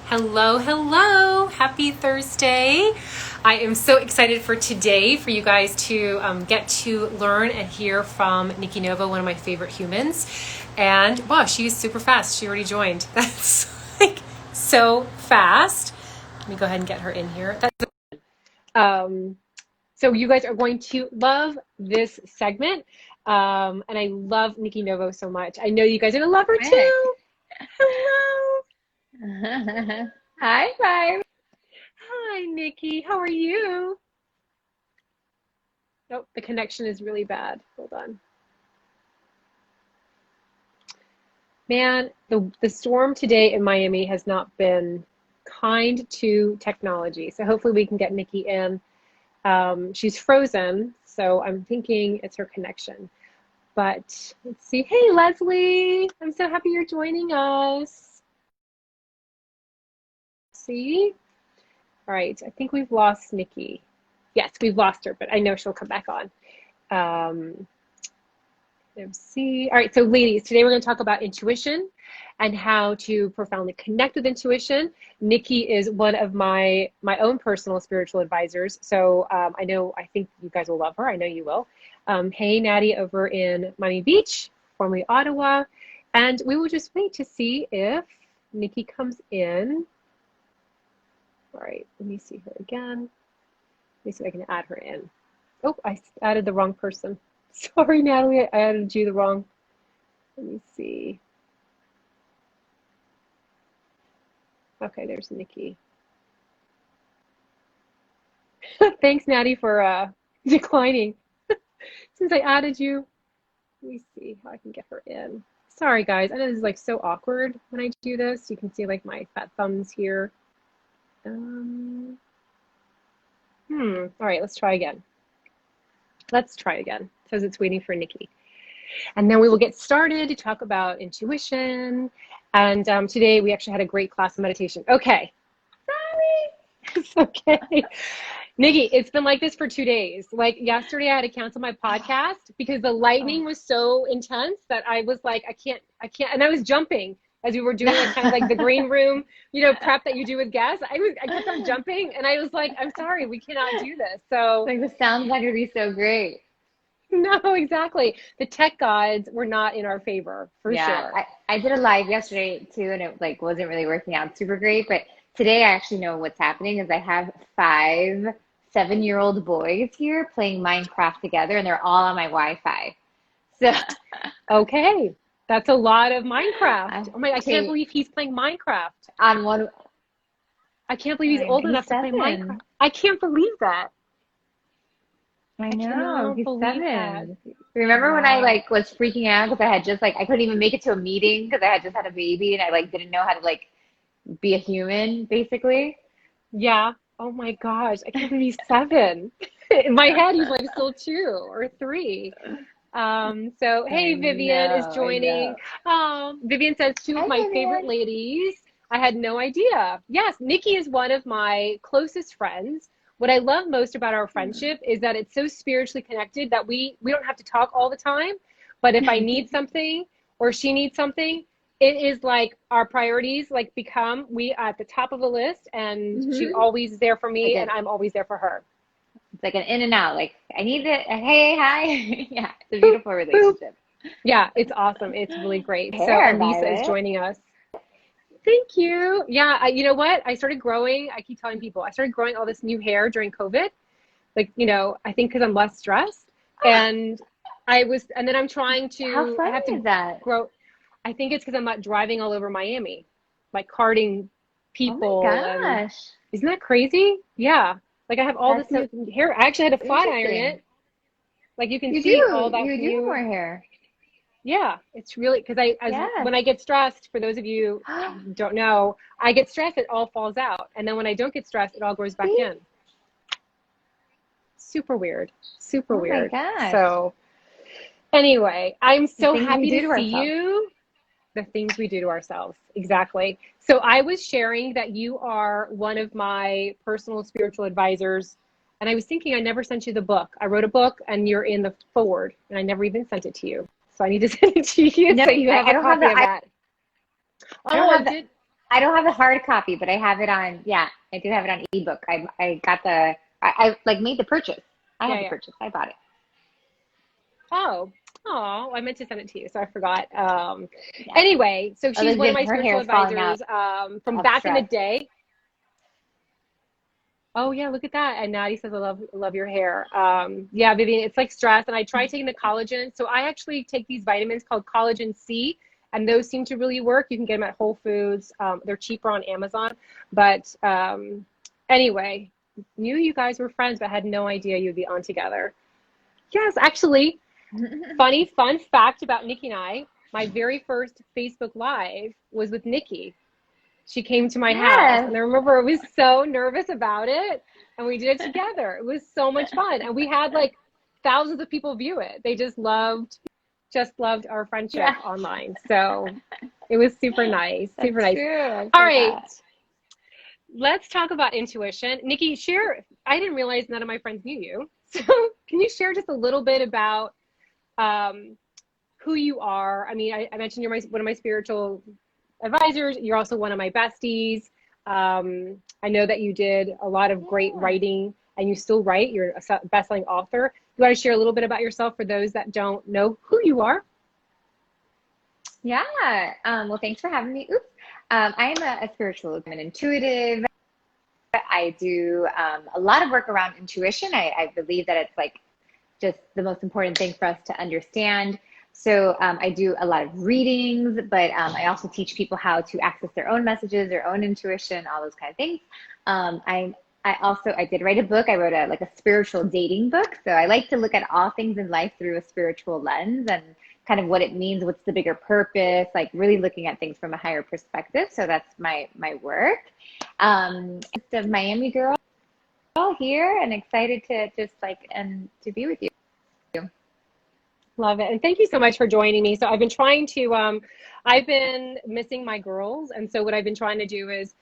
Hello, hello. Happy Thursday. I am so excited for today for you guys to get to learn and hear from Nikki Novo, one of my favorite humans. And wow, she's super fast. She already joined. That's like so fast. Let me go ahead and get her in here. So you guys are going to love this segment. And I love Nikki Novo so much. I know you guys are going to love her too. Hello. Hi, Five. Hi, Nikki. How are you? Oh, the connection is really bad. Hold on. Man, the storm today in Miami has not been kind to technology. So hopefully we can get Nikki in. She's frozen, so I'm thinking it's her connection. But let's see. Hey, Leslie. I'm so happy you're joining us. See? All right, I think we've lost Nikki. Yes, we've lost her, but I know she'll come back on. Let's see. All right, so ladies, today we're going to talk about intuition and how to profoundly connect with intuition. Nikki is one of my own personal spiritual advisors, so I think you guys will love her. I know you will. Hey, Natty over in Miami Beach, formerly Ottawa, and we will just wait to see if Nikki comes in. All right, let me see her again. Let me see if I can add her in. Oh, I added the wrong person. Sorry, Natalie, I added you the wrong. Let me see. Okay, there's Nikki. Thanks, Natty, for declining. Since I added you, let me see how I can get her in. Sorry, guys. I know this is like so awkward when I do this. You can see like my fat thumbs here. All right, let's try again. Let's try again. It says it's waiting for Nikki. And then we will get started to talk about intuition. And today we actually had a great class of meditation. Okay. Sorry. It's okay. Nikki, it's been like this for 2 days. Like yesterday I had to cancel my podcast because the lightning was so intense that I was like, I can't. And I was jumping as we were doing like kind of like the green room, prep that you do with guests. I kept on jumping and I was like, I'm sorry, we cannot do this. So Like the sounds like it'd be so great. no, exactly. The tech gods were not in our favor for Yeah, sure. I did a live yesterday too, and it like wasn't really working out super great. But today I actually know what's happening is I have 5 7-year-old boys here playing Minecraft together, and they're all on my Wi-Fi. So Okay. That's a lot of Minecraft. I Oh my, I can't take believe he's playing Minecraft. on one. I can't believe he's old He's enough to play Minecraft. 7. I can't believe that. I I know cannot he's believe that. 7. Remember when I Wow. like was freaking out because I had just like I couldn't even make it to a meeting because I had just had a baby and I like didn't know how to like be a human basically. Yeah. Oh my gosh. I can't believe he's 7. In my head, he's like still 2 or 3. So hey, Vivian is I joining. know. Vivian says two of Hi, my favorite Vivian. ladies. I had no idea. Yes, Nikki is one of my closest friends. What I love most about our friendship is that it's so spiritually connected that we don't have to talk all the time. But if I need something or she needs something, it is like our priorities like become we at the top of the list, and she's hmm always there for Like me, and I'm always there for her. it's like an in and out. Like I need it. Hey, hi. Yeah, it's a Boop, beautiful boop. relationship. Yeah, it's awesome. It's really great. So Hair, Elisa is Violet. joining us. Thank you. Yeah, you know what? I started growing. I keep telling people I started growing all this new hair during COVID. Like, I think because I'm less stressed. And and then I'm trying How I have funny to is that? grow. I think it's because I'm not driving all over Miami, like carting Oh my people. And gosh, isn't that crazy? Yeah. Like I have all this that's so new hair. I actually had to flat iron interesting. it. Like you can You see do. all that You do have more new. hair. Yeah, it's really because Yes. when I get stressed, for those of you who don't know, I get stressed, it all falls out. And then when I don't get stressed, it all grows back See? in. Super weird. Super Oh my weird. gosh. So anyway, I'm The so things we happy do to to see ourselves. you. The things we do to ourselves. Exactly. So I was sharing that you are one of my personal spiritual advisors. And I was thinking I never sent you the book. I wrote a book and you're in the forward, and I never even sent it to you. So I need to send it to you No, so you have I a don't have copy the. of that. I Oh, don't I have the. did. I don't have a hard copy, but I have it on, yeah, I do have it on ebook. I got I like made the purchase. I Yeah, had the yeah. purchase. I bought it. Oh, oh, I meant to send it to you, so I forgot. Yeah. Anyway, so she's one of Elizabeth, my her hair spiritual is falling out advisors from of back in the stress. day. Oh yeah, look at that. And Natty says, I love your hair. Yeah, Vivian, it's like stress. And I tried taking the collagen. So I actually take these vitamins called collagen C, and those seem to really work. You can get them at Whole Foods. They're cheaper on Amazon. But anyway, knew you guys were friends, but had no idea you'd be on together. Yes, actually, funny fun fact about Nikki and I, my very first Facebook Live was with Nikki. She came to my house, Yes. and I remember I was so nervous about it, and we did it together. It was so much fun, and we had like thousands of people view it. They just loved our friendship Yeah. online. So it was super nice, super That's nice. true. I All right, forgot. let's talk about intuition. Nikki, share. I didn't realize none of my friends knew you, so can you share just a little bit about um, who you are? I mean, I mentioned you're one of my spiritual advisors. You're also one of my besties. I know that you did a lot of great Yeah. writing, and you still write. You're a best-selling author. You want to share a little bit about yourself for those that don't know who you are? Yeah. Well, thanks for having me. Oops. I am a spiritual, I'm an intuitive. I do a lot of work around intuition. I believe that it's like just the most important thing for us to understand. So I do a lot of readings, but I also teach people how to access their own messages, their own intuition, all those kind of things. I did write a book. I wrote a spiritual dating book. So I like to look at all things in life through a spiritual lens and kind of what it means, what's the bigger purpose, like really looking at things from a higher perspective. So that's my work. Just a Miami girl here and excited to just and to be with you. Love it. And thank you so much for joining me. So I've been trying to, I've been missing my girls. And so what I've been trying to do is,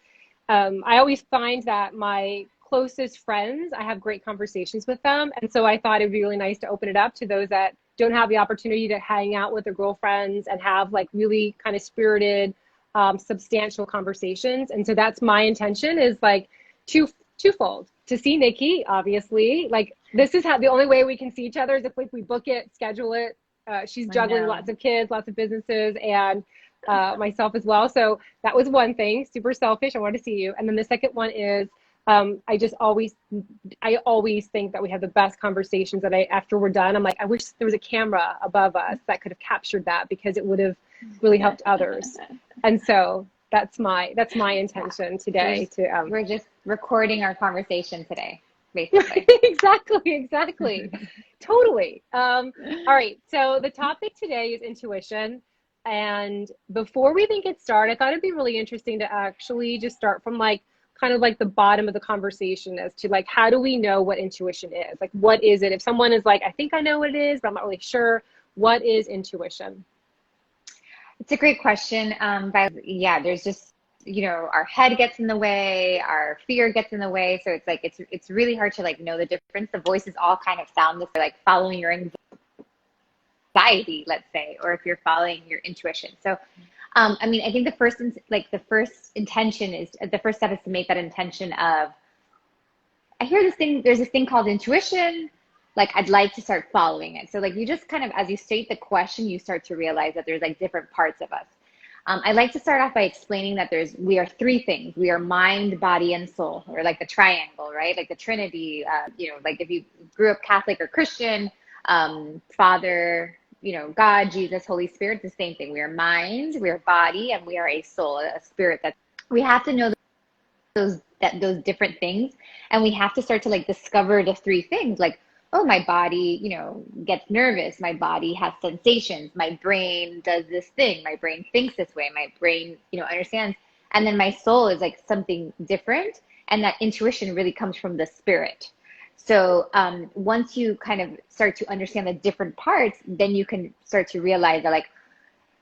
I always find that my closest friends, I have great conversations with them. And so I thought it'd be really nice to open it up to those that don't have the opportunity to hang out with their girlfriends and have like really kind of spirited, substantial conversations. And so that's my intention is like twofold to see Nikki, obviously. Like this is how the only way we can see each other is if we book it, schedule it. She's I juggling know. lots of kids, lots of businesses, and myself as well. So that was one thing, super selfish. I want to see you. And then the second one is I always think that we have the best conversations that after we're done, I'm like, I wish there was a camera above us that could have captured that because it would have really helped others. And so that's my Yeah. intention We're today just to we're just recording our conversation today, basically. exactly. Totally. All right. So the topic today is intuition. And before we even get started, I thought it'd be really interesting to actually just start from like kind of like the bottom of the conversation as to like how do we know what intuition is? Like what is it? If someone is like, I think I know what it is, but I'm not really sure, what is intuition? It's a great question. Yeah, there's just, our head gets in the way, our fear gets in the way. So it's like it's really hard to like know the difference. The voices all kind of sound this like following your anxiety, let's say, or if you're following your intuition. So I mean, I think the first intention is the first step is to make that intention of, I hear this thing, there's this thing called intuition. Like, I'd like to start following it. So like, you just kind of, as you state the question, you start to realize that there's like different parts of us. I like to start off by explaining that we are three things. We are mind, body, and soul, or like the triangle, right? Like the Trinity, like if you grew up Catholic or Christian, Father, God, Jesus, Holy Spirit, the same thing. We are mind, we are body, and we are a soul, a spirit. That we have to know those different things, and we have to start to like discover the three things. Like, oh, my body, gets nervous. My body has sensations. My brain does this thing. My brain thinks this way. My brain, understands. And then my soul is like something different, and that intuition really comes from the spirit. So once you kind of start to understand the different parts, then you can start to realize that, like,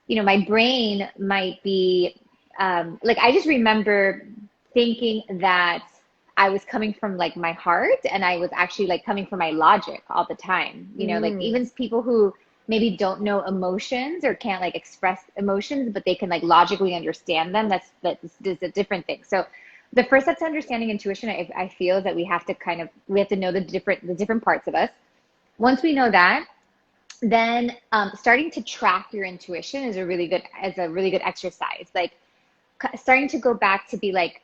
my brain might be, like, I just remember thinking that I was coming from like my heart, and I was actually like coming from my logic all the time. Like Mm. even people who maybe don't know emotions or can't like express emotions, but they can like logically understand them. That's a different thing. So the first step to understanding intuition, I feel that we have to know the different parts of us. Once we know that, then starting to track your intuition is a really good exercise. Like starting to go back to be like,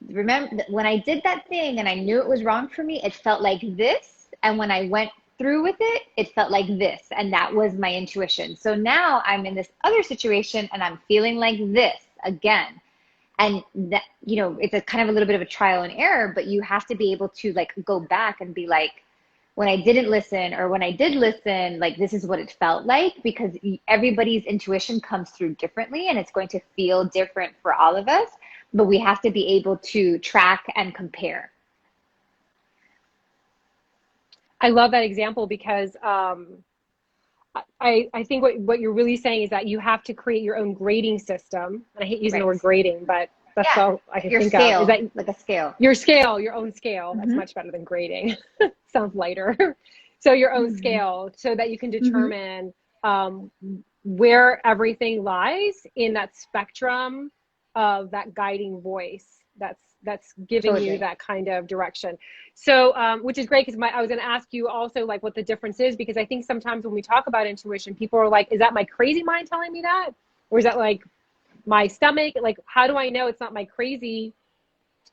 remember when I did that thing and I knew it was wrong for me, it felt like this. And when I went through with it, it felt like this. And that was my intuition. So now I'm in this other situation and I'm feeling like this again. And that, it's a kind of a little bit of a trial and error, but you have to be able to like go back and be like, when I didn't listen or when I did listen, like this is what it felt like, because everybody's intuition comes through differently and it's going to feel different for all of us, but we have to be able to track and compare. I love that example because I think what you're really saying is that you have to create your own grading system. And I hate using the Right. word grading, but that's Yeah. all I can Your think scale, of. Is that like a scale. your own scale. That's Mm-hmm. much better than grading. Sounds lighter. So your own Mm-hmm. scale so that you can Mm-hmm. determine where everything lies in that spectrum of that guiding voice that's giving you Totally. that kind of direction. So which is great because I was going to ask you also like what the difference is, because I think sometimes when we talk about intuition, people are like, is that my crazy mind telling me that, or is that like my stomach? Like, how do I know it's not my crazy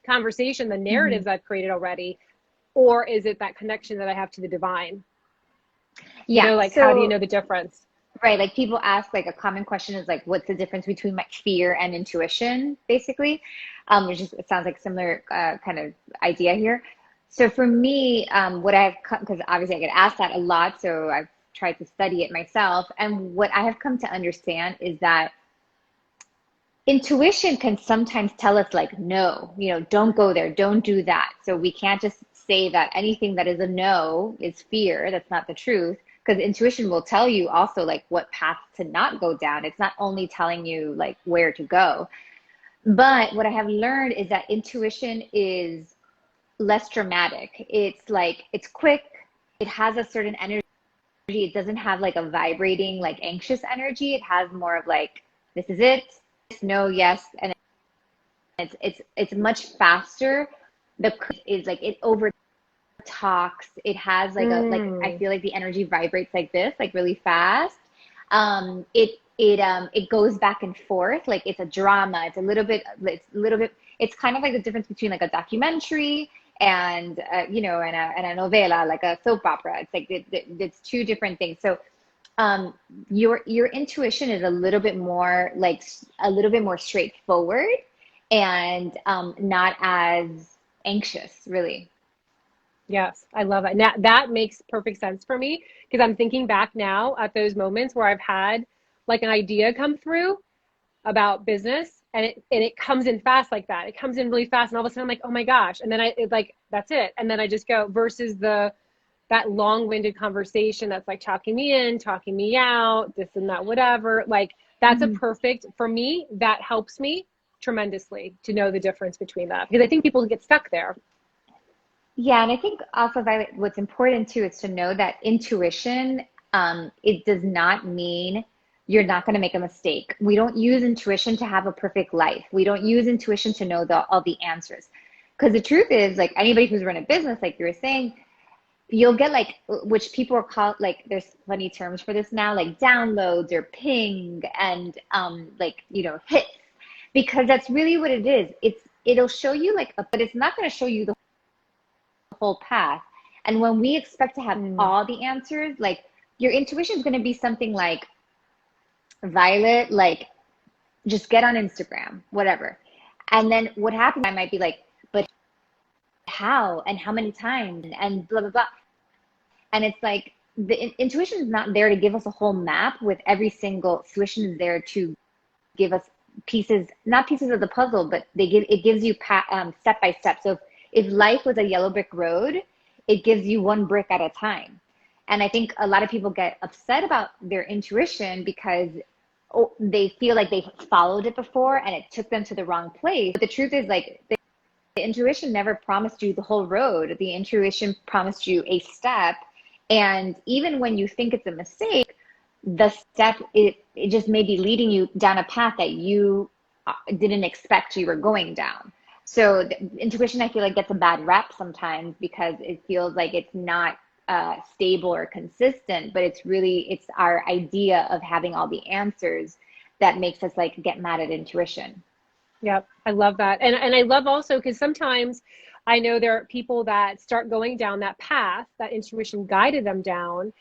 conversation, the Mm-hmm. narratives I've created already, or is it that connection that I have to the divine? Yeah. Like how do you So know the difference? right, like people ask, like a common question is like, what's the difference between like fear and intuition, basically? Which is, it sounds like similar kind of idea here. So for me, what I've come, because obviously I get asked that a lot, so I've tried to study it myself. And what I have come to understand is that intuition can sometimes tell us like, no, don't go there, don't do that. So we can't just say that anything that is a no is fear. That's not the truth, because intuition will tell you also like what path to not go down. It's not only telling you like where to go. But what I have learned is that intuition is less dramatic. It's like, it's quick. It has a certain energy. It doesn't have like a vibrating, like anxious energy. It has more of like, this is it, no, yes, and it's much faster. The is like it over talks. It has like a like I Mm. feel like the energy vibrates like this, like really fast. It goes back and forth. Like it's a drama. It's kind of like the difference between like a documentary and and a novela, like a soap opera. It's like it's two different things. So your intuition is a little bit more straightforward and not as anxious, really. Yes, I love it. Now that makes perfect sense for me because I'm thinking back now at those moments where I've had like an idea come through about business, and it comes in fast like that. It comes in really fast and all of a sudden I'm like, oh my gosh. And then like, that's it. And then I just go versus that long-winded conversation that's like talking me in, talking me out, this and that, whatever. Like that's a Mhm. perfect, for me, that helps me tremendously to know the difference between that because I think people get stuck there. Yeah, and I think also, Violet, what's important too is to know that intuition, it does not mean you're not going to make a mistake. We don't use intuition to have a perfect life. We don't use intuition to know all the answers. Because the truth is, like anybody who's run a business, like you were saying, you'll get like, which people are called, like there's funny terms for this now, like downloads or ping and like, hits, because that's really what it is. It'll show you like, but it's not going to show you the whole path. And when we expect to have Mm. all the answers, like your intuition is going to be something like, Violet, like just get on Instagram, whatever. And then what happens, I might be like, but how and how many times and blah, blah, blah. And it's like intuition is not there to give us a whole map with every single intuition is there to give us pieces, not pieces of the puzzle, but it gives you step by step. So if life was a yellow brick road, it gives you one brick at a time. And I think a lot of people get upset about their intuition because they feel like they've followed it before and it took them to the wrong place. But the truth is, like, the intuition never promised you the whole road. The intuition promised you a step, And even when you think it's a mistake, the step, it just may be leading you down a path that you didn't expect you were going down. So intuition, I feel like, gets a bad rep sometimes because it feels like it's not stable or consistent, but it's our idea of having all the answers that makes us like get mad at intuition. Yep, I love that. And I love also because sometimes I know there are people that start going down that path that intuition guided them down.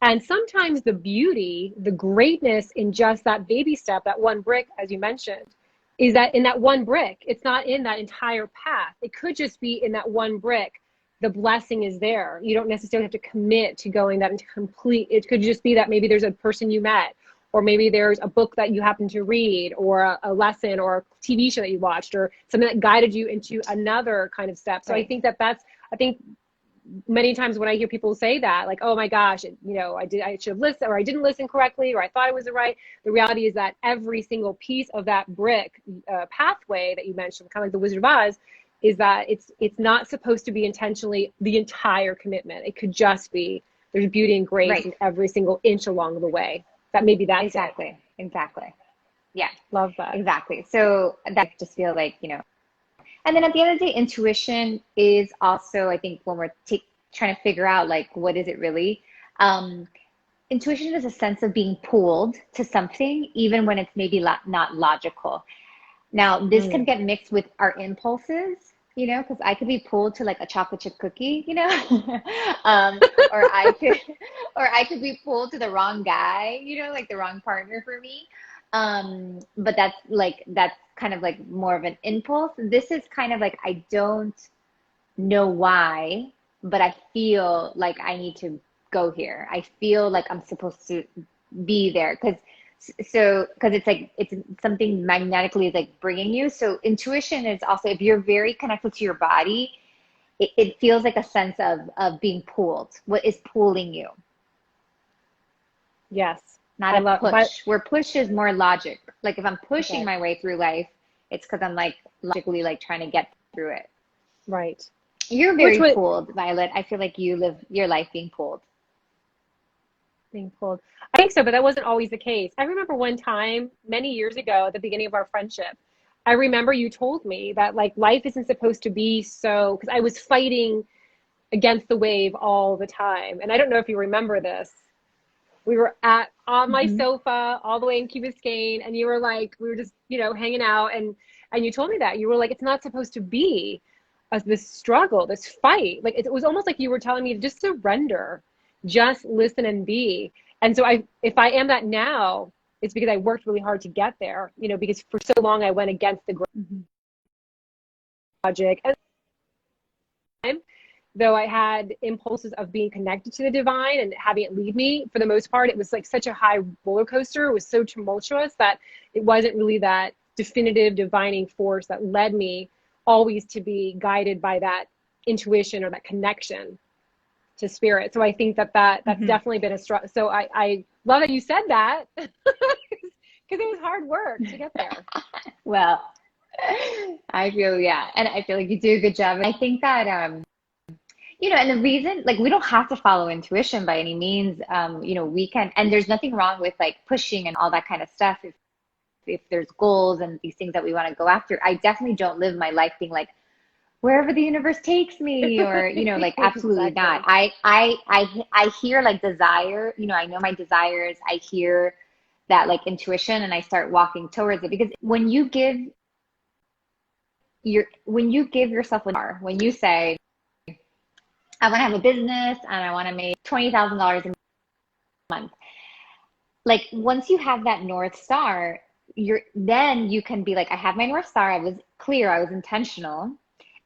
And sometimes the beauty, the greatness in just that baby step, that one brick, as you mentioned, is that in that one brick, it's not in that entire path. It could just be in that one brick. The blessing is there. You don't necessarily have to commit to going that into complete. It could just be that maybe there's a person you met, or maybe there's a book that you happen to read, or a lesson, or a TV show that you watched, or something that guided you into another kind of step. So Right. I think I think many times when I hear people say that, like, oh my gosh, I should have listened, or I didn't listen correctly, or I thought it was right. The reality is that every single piece of that brick pathway that you mentioned, kind of like the Wizard of Oz, is that it's not supposed to be intentionally the entire commitment. It could just be there's beauty and grace Right. in every single inch along the way. That maybe that's Exactly. it. Exactly. Yeah, Love that. exactly. So that just feel like, and then at the end of the day, intuition is also, I think, when we're trying to figure out like, what is it really? Um, Intuition is a sense of being pulled to something, even when it's maybe not logical. Now, this can get mixed with our impulses, because I could be pulled to like a chocolate chip cookie, um, or I could, or I could be pulled to the wrong guy, like the wrong partner for me. But that's kind of like more of an impulse. This is kind of like, I don't know why, but I feel like I need to go here. I feel like I'm supposed to be there because it's like it's something magnetically is like bringing you. So intuition is also, if you're very connected to your body, it feels like a sense of being pulled. What is pulling you? Yes. Not I a love, but push. Where push is more logic. Like if I'm pushing okay. my way through life, it's because I'm like logically like trying to get through it. Right. You're Which very would pulled, Violet. I feel like you live your life being pulled. being pulled. I think so, but that wasn't always the case. I remember one time many years ago at the beginning of our friendship, I remember you told me that like life isn't supposed to be so, because I was fighting against the wave all the time. And I don't know if you remember this. We were on my Hmm. sofa all the way in Key Biscayne, and you were like, we were just, hanging out, and you told me that you were like, it's not supposed to be this struggle, this fight. Like it was almost like you were telling me to just surrender, just listen and be. And so if I am that now, it's because I worked really hard to get there, because for so long I went against the Hmm. logic. And though I had impulses of being connected to the divine and having it lead me, for the most part, it was like such a high roller coaster. It was so tumultuous that it wasn't really that definitive divining force that led me always to be guided by that intuition or that connection to spirit. So I think that's Hmm. definitely been a struggle. So I love that you said that because it was hard work to get there. Well, I feel, yeah, and I feel like you do a good job. I think that and the reason, like, we don't have to follow intuition by any means. We can, and there's nothing wrong with like pushing and all that kind of stuff. If there's goals and these things that we want to go after, I definitely don't live my life being like wherever the universe takes me, or like absolutely not. Exactly. I hear like desire. I know my desires. I hear that like intuition, and I start walking towards it because when you give yourself a bar, when you say I want to have a business and I want to make $20,000 a month. Like once you have that North Star, then you can be like, I have my North Star. I was clear. I was intentional.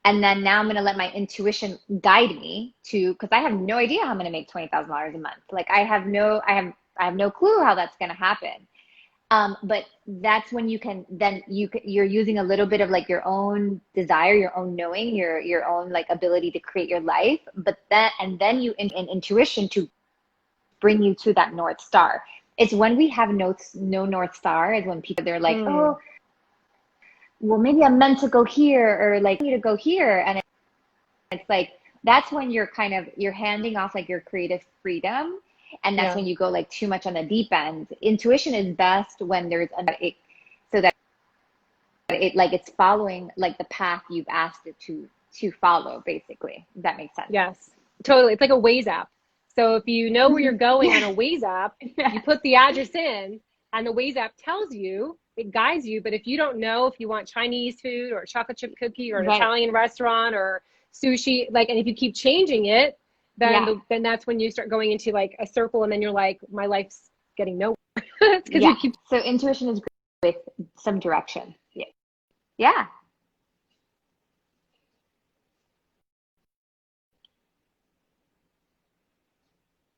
And then now I'm going to let my intuition guide me because I have no idea how I'm going to make $20,000 a month. Like I have no clue how that's going to happen. But that's when you're using a little bit of like your own desire, your own knowing, your own like ability to create your life. But then you in intuition to bring you to that North Star. It's when we have no North Star is when they're like, Mm, oh, well, maybe I'm meant to go here, or like I need to go here. And it's like, that's when you're handing off like your creative freedom. And that's Yeah. when you go like too much on the deep end. Intuition is best when there's so that it like it's following like the path you've asked it to follow, basically. Does that make sense? Yes, totally. It's like a Waze app. So if you know where you're going on Yeah. a Waze app, you Yeah. put the address in and the Waze app tells you, it guides you. But if you don't know if you want Chinese food or a chocolate chip cookie or an Right. Italian restaurant or sushi, like, and if you keep changing it, then Yeah. then that's when you start going into like a circle, and then you're like, my life's getting nowhere. It's because you Yeah. keep So intuition is great with some direction. Yeah. Yeah.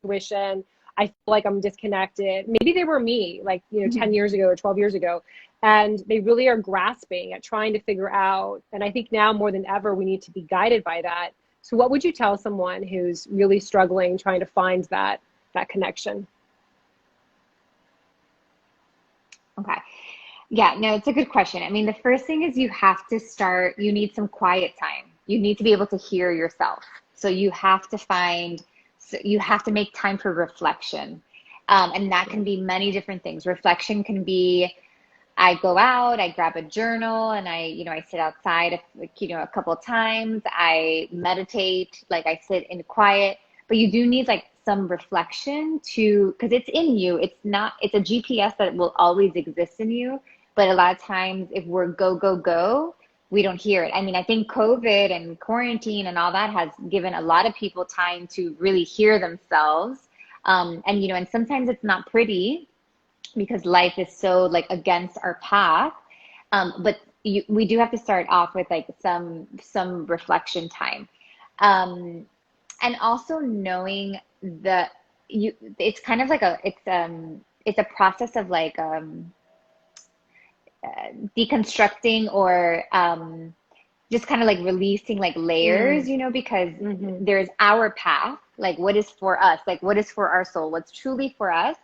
intuition. I feel like I'm disconnected. Maybe they were me, like, 10 Mhm. years ago or 12 years ago. And they really are grasping at trying to figure out. And I think now more than ever, we need to be guided by that. So what would you tell someone who's really struggling, trying to find that connection? Okay. Yeah, no, it's a good question. I mean, the first thing is you need some quiet time. You need to be able to hear yourself. So you have to make time for reflection. And that can be many different things. Reflection can be, I go out, I grab a journal and I sit outside, a couple of times. I meditate, like I sit in quiet, but you do need like some reflection because it's in you. It's a GPS that will always exist in you. But a lot of times if we're go, go, go, we don't hear it. I mean, I think COVID and quarantine and all that has given a lot of people time to really hear themselves. And sometimes it's not pretty because life is so like against our path. But we do have to start off with like some reflection time, um, and also knowing that it's kind of like it's a process of like deconstructing or just kind of like releasing like layers, Mm, because hmm. there's our path, like what is for us, like what is for our soul, what's truly for us.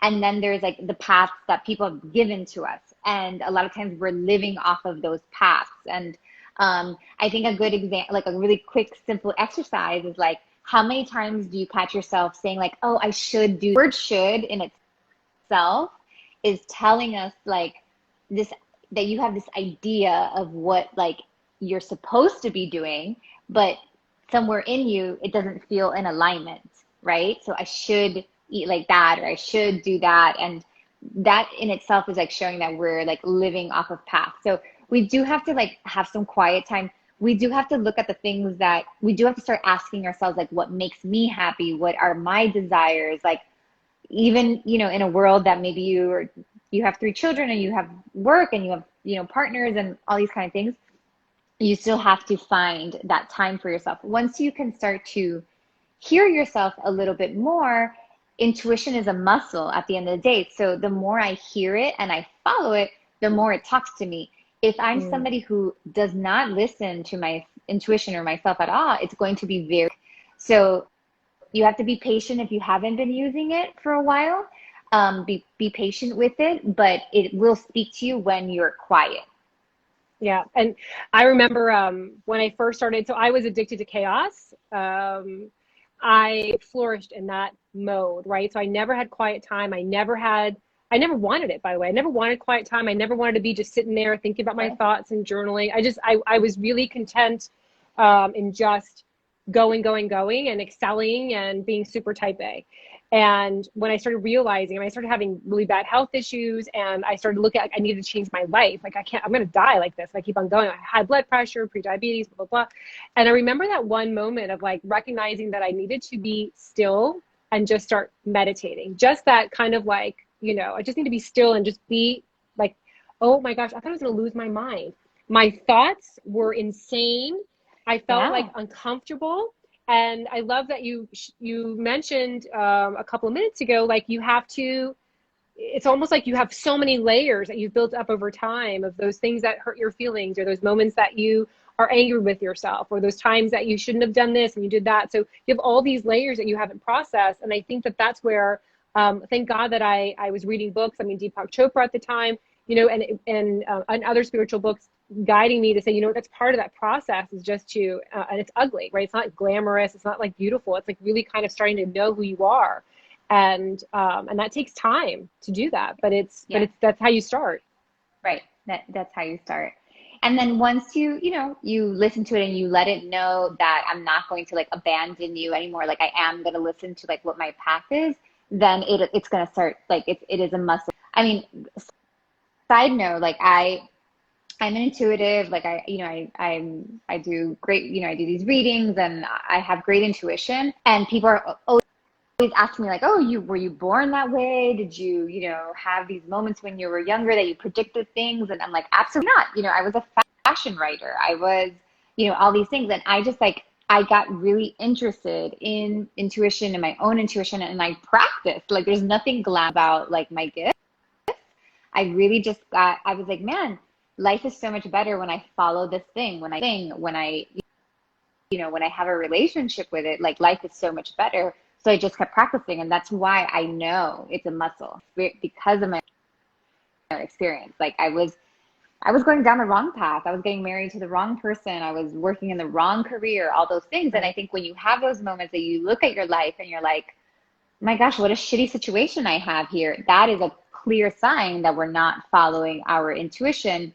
And then there's like the paths that people have given to us. And a lot of times we're living off of those paths. And I think a good example, like a really quick, simple exercise is like, how many times do you catch yourself saying like, oh, I should do, the word should in itself is telling us like this, that you have this idea of what like you're supposed to be doing, but somewhere in you it doesn't feel in alignment, right? So I should eat like that, or I should do that. And that in itself is like showing that we're like living off of path. So we do have to like have some quiet time. We do have to look at the things that we do have to start asking ourselves, like what makes me happy, what are my desires, like even in a world that maybe you have three children and you have work and you have partners and all these kind of things, you still have to find that time for yourself. Once you can start to hear yourself a little bit more, intuition is a muscle at the end of the day. So the more I hear it and I follow it, the more it talks to me. If I'm Mm. somebody who does not listen to my intuition or myself at all, it's going to be very, so you have to be patient if you haven't been using it for a while. Be patient with it, but it will speak to you when you're quiet. Yeah. And I remember when I first started, so I was addicted to chaos. I flourished in that mode, right? So I never had quiet time. I never wanted it, by the way. I never wanted quiet time. I never wanted to be just sitting there thinking about my Okay. thoughts and journaling. I was really content in just going and excelling and being super type A. And when I started realizing, I started having really bad health issues, and I started looking like I needed to change my life. Like I'm going to die like this if I keep on going. I had high blood pressure, pre-diabetes, blah, blah, blah. And I remember that one moment of like recognizing that I needed to be still and just start meditating. Just that kind of like, I just need to be still and just be like, oh my gosh, I thought I was going to lose my mind. My thoughts were insane. I felt like Yeah. uncomfortable. And I love that you mentioned a couple of minutes ago, like you have to. It's almost like you have so many layers that you've built up over time of those things that hurt your feelings, or those moments that you are angry with yourself, or those times that you shouldn't have done this and you did that. So you have all these layers that you haven't processed, and I think that that's where. Thank God that I was reading books. I mean, Deepak Chopra at the time, and other spiritual books guiding me to say, you know, that's part of that process is just to, and it's ugly, right? It's not glamorous. It's not like beautiful. It's like really kind of starting to know who you are. And that takes time to do that, but Yeah. that's how you start. Right. That's how you start. And then once you listen to it and you let it know that I'm not going to like abandon you anymore, like I am going to listen to like what my path is, then it's going to start like it is a muscle. I mean, side note, like I'm an intuitive, like I do great, I do these readings and I have great intuition, and people are always asking me like, oh, were you born that way? Did you, have these moments when you were younger that you predicted things? And I'm like, absolutely not. I was a fashion writer. I was, all these things. And I just like, I got really interested in intuition and my own intuition, and I practiced. Like, there's nothing glam about like my gift. I really just I was like, man, life is so much better when I follow this thing, when I have a relationship with it, like life is so much better. So I just kept practicing, and that's why I know it's a muscle, because of my experience. Like I was going down the wrong path. I was getting married to the wrong person. I was working in the wrong career, all those things. And I think when you have those moments that you look at your life and you're like, my gosh, what a shitty situation I have here, that is a clear sign that we're not following our intuition.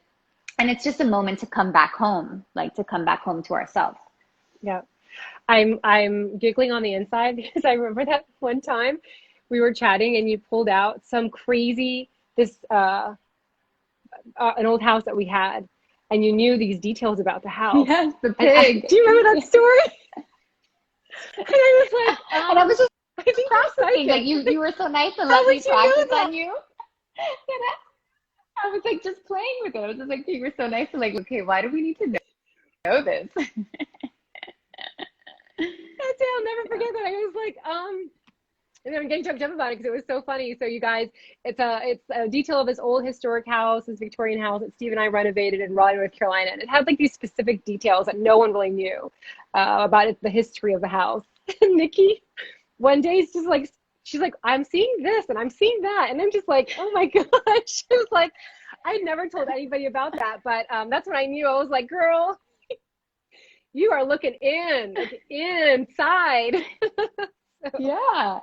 And it's just a moment to come back home, like to come back home to ourselves. Yeah. I'm giggling on the inside because I remember that one time we were chatting and you pulled out some crazy, an old house that we had, and you knew these details about the house. Yes, the pig. Do you remember that story? And I was like, and I was just I think practicing. Like you were so nice to let me practice on you. I was like just playing with it. I was just like, you were so nice to like, okay, why do we need to know this? I'll never forget that. I was like, and I'm getting jumped up about it because it was so funny. So you guys, it's a detail of this old historic house, this Victorian house that Steve and I renovated in Raleigh, North Carolina, and it had like these specific details that no one really knew about the history of the house. And Nikki, one day, is just like, she's like, I'm seeing this and I'm seeing that, and I'm just like, oh my gosh. She was like, I never told anybody about that, but that's when I knew. I was like, girl, you are looking inside. So, yeah.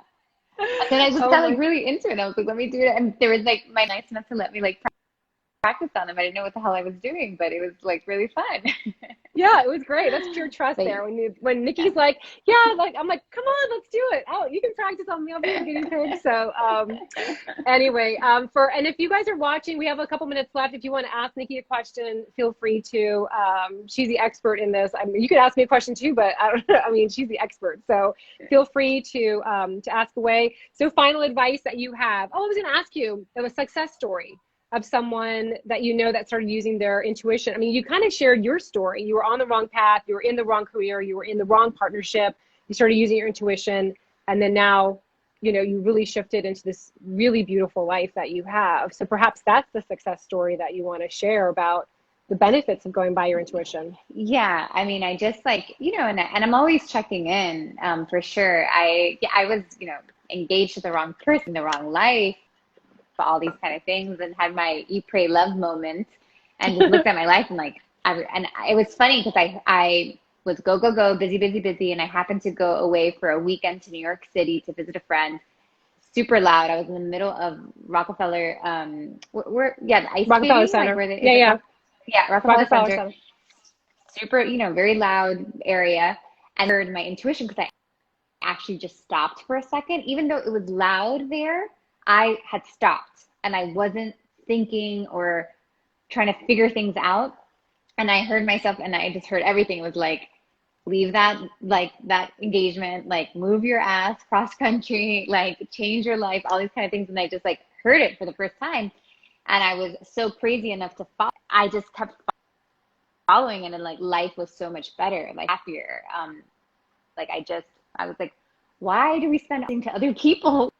And then I just got like really into it. I was like, let me do it. And there was like my nice enough to let me like practice on them. I didn't know what the hell I was doing, but it was like really fun. yeah, it was great. That's pure trust there. When Nikki's like, yeah, like I'm like, come on, let's do it. Oh, you can practice on me. I'll be a guinea pig. So anyway, and if you guys are watching, we have a couple minutes left. If you want to ask Nikki a question, feel free to. She's the expert in this. I mean, you could ask me a question too, but I don't know. I mean, she's the expert. So feel free to ask away. So final advice that you have. Oh, I was going to ask you of a success story of someone that you know that started using their intuition. I mean, you kind of shared your story. You were on the wrong path. You were in the wrong career. You were in the wrong partnership. You started using your intuition. And then now, you really shifted into this really beautiful life that you have. So perhaps that's the success story that you want to share about the benefits of going by your intuition. Yeah. I mean, I just like, and I'm always checking in for sure. I was, engaged to the wrong person, the wrong life, all these kind of things, and had my eat, pray, love moment, and just looked at my life and like, and it was funny because I was go, busy, and I happened to go away for a weekend to New York City to visit a friend. Super loud. I was in the middle of Rockefeller, the ice Rockefeller skating, Center. like Yeah, Rockefeller Center. Super, very loud area, and I heard my intuition because I actually just stopped for a second, even though it was loud there. I had stopped and I wasn't thinking or trying to figure things out. And I heard myself, and I just heard everything. It was like, leave that engagement, like move your ass cross country, like change your life, all these kind of things. And I just like heard it for the first time. And I was so crazy enough to follow. I just kept following it, and like life was so much better, like happier. I was like, why do we spend time to other people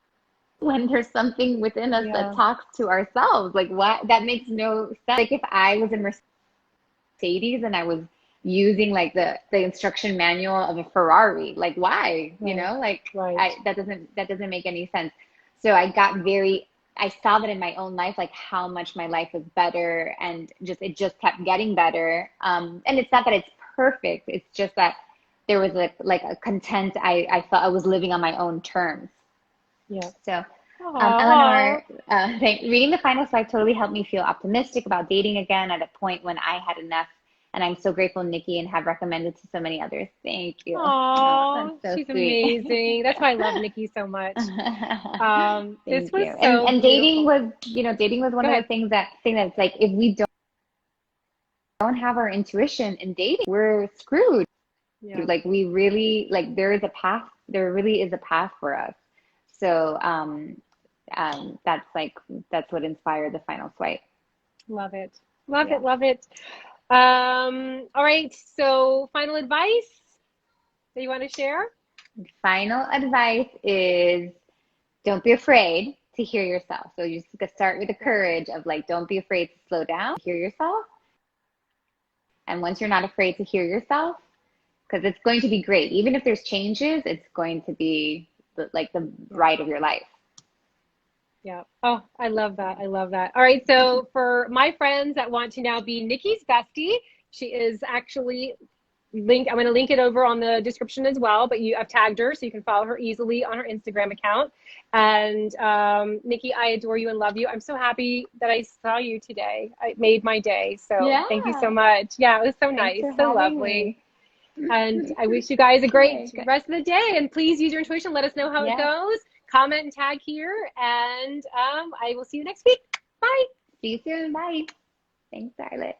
when there's something within us that talks to ourselves? Like, what? That makes no sense. Like if I was in Mercedes and I was using like the instruction manual of a Ferrari, like why? Right. That doesn't make any sense. So I got very I saw that in my own life, like how much my life was better, and just it just kept getting better. And it's not that it's perfect. It's just that there was like a content. I felt I was living on my own terms. Yeah. So, Aww. Eleanor, reading The Final Swipe totally helped me feel optimistic about dating again at a point when I had enough. And I'm so grateful, Nikki, and have recommended to so many others. Thank you. Oh, that's Aww, so she's sweet. amazing. That's why I love Nikki so much. This Thank was you. so And dating beautiful. was, dating was one Go of the ahead. things that's like if we don't have our intuition in dating, we're screwed. Yeah. Like we really like there is a path. There really is a path for us. So that's like that's what inspired the final swipe. Love it. Love it. Yeah. Love it. All right. So, final advice that you want to share? Final advice is don't be afraid to hear yourself. So you just start with the Yeah. courage of like, don't be afraid to slow down, hear yourself. And once you're not afraid to hear yourself, because it's going to be great. Even if there's changes, it's going to be like the Yeah. ride of your life. Yeah. Oh, I love that. I love that. All right. So, for my friends that want to now be Nikki's bestie, she is actually I'm going to link it over on the description as well, but I've tagged her so you can follow her easily on her Instagram account. And Nikki, I adore you and love you. I'm so happy that I saw you today. It made my day. So thank you so Yeah. much. Yeah, it was so Thanks nice, for so having lovely. me. And I wish you guys a great Okay, good. rest of the day. And please use your intuition. Let us know how it Yes. goes. Comment and tag here. And I will see you next week. Bye. See you soon. Bye. Thanks, Violet.